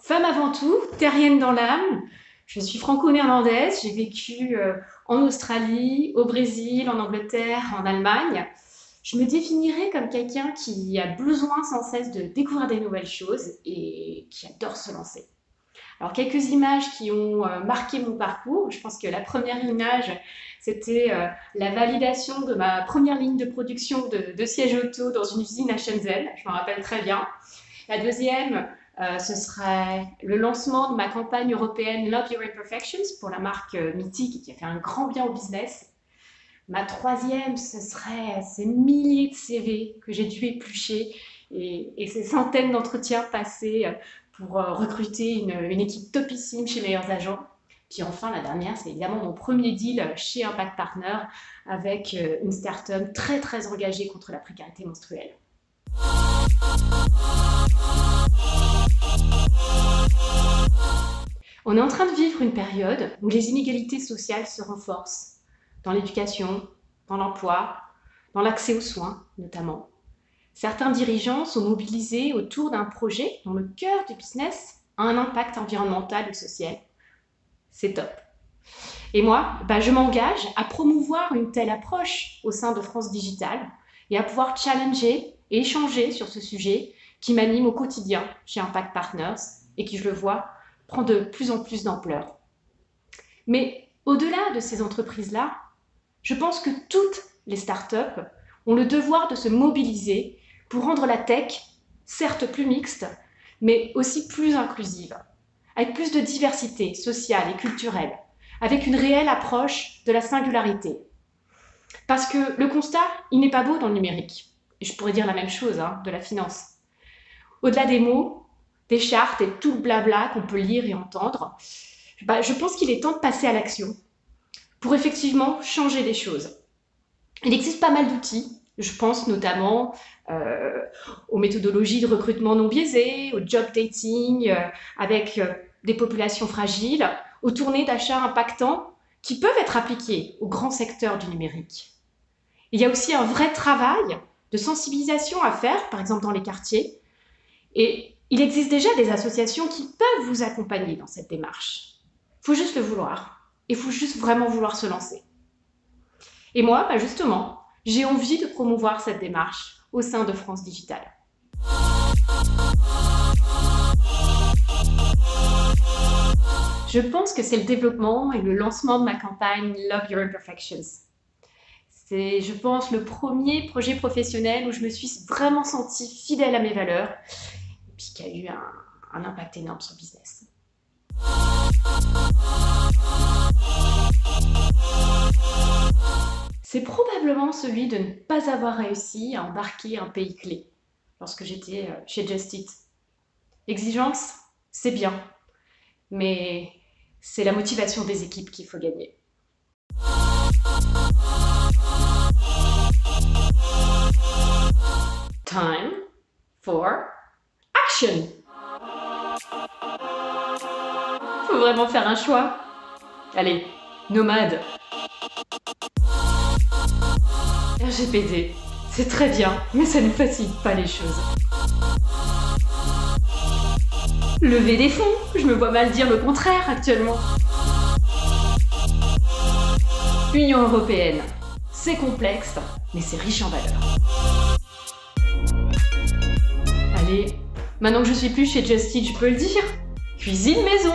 Femme avant tout, terrienne dans l'âme, je suis franco-néerlandaise, j'ai vécu en Australie, au Brésil, en Angleterre, en Allemagne. Je me définirais comme quelqu'un qui a besoin sans cesse de découvrir des nouvelles choses et qui adore se lancer. Alors, quelques images qui ont marqué mon parcours. Je pense que la première image, c'était la validation de ma première ligne de production de sièges auto dans une usine à Shenzhen. Je m'en rappelle très bien. La deuxième, ce serait le lancement de ma campagne européenne Love Your Imperfections pour la marque mythique qui a fait un grand bien au business. Ma troisième, ce serait ces milliers de CV que j'ai dû éplucher et ces centaines d'entretiens passés pour recruter une équipe topissime chez Meilleurs Agents. Puis enfin, la dernière, c'est évidemment mon premier deal chez Impact Partner avec une start-up très très engagée contre la précarité menstruelle. On est en train de vivre une période où les inégalités sociales se renforcent, dans l'éducation, dans l'emploi, dans l'accès aux soins notamment. Certains dirigeants sont mobilisés autour d'un projet dont le cœur du business a un impact environnemental ou social. C'est top. Et moi, je m'engage à promouvoir une telle approche au sein de France Digital et à pouvoir challenger et échanger sur ce sujet qui m'anime au quotidien chez Impact Partners et qui, je le vois, prend de plus en plus d'ampleur. Mais au-delà de ces entreprises-là, je pense que toutes les startups ont le devoir de se mobiliser pour rendre la tech, certes plus mixte, mais aussi plus inclusive, avec plus de diversité sociale et culturelle, avec une réelle approche de la singularité. Parce que le constat, il n'est pas beau dans le numérique. Et je pourrais dire la même chose de la finance. Au-delà des mots, des chartes et tout le blabla qu'on peut lire et entendre, je pense qu'il est temps de passer à l'action pour effectivement changer les choses. Il existe pas mal d'outils, je pense notamment aux méthodologies de recrutement non biaisées, au job dating avec des populations fragiles, aux tournées d'achats impactants qui peuvent être appliquées au grand secteur du numérique. Il y a aussi un vrai travail de sensibilisation à faire, par exemple dans les quartiers, et il existe déjà des associations qui peuvent vous accompagner dans cette démarche. Il faut juste le vouloir. Il faut juste vraiment vouloir se lancer. Et moi, justement, j'ai envie de promouvoir cette démarche au sein de France Digital. Je pense que c'est le développement et le lancement de ma campagne Love Your Imperfections. C'est, je pense, le premier projet professionnel où je me suis vraiment sentie fidèle à mes valeurs et puis qui a eu un impact énorme sur le business. C'est probablement celui de ne pas avoir réussi à embarquer un pays clé lorsque j'étais chez Just Eat. L'exigence, c'est bien, mais c'est la motivation des équipes qu'il faut gagner. Time for action! Faut vraiment faire un choix. Allez, nomade. RGPD, c'est très bien, mais ça ne facilite pas les choses. Lever des fonds, je me vois mal dire le contraire actuellement. Union européenne, c'est complexe, mais c'est riche en valeurs. Allez, maintenant que je suis plus chez Just Eat, je peux le dire. Cuisine maison.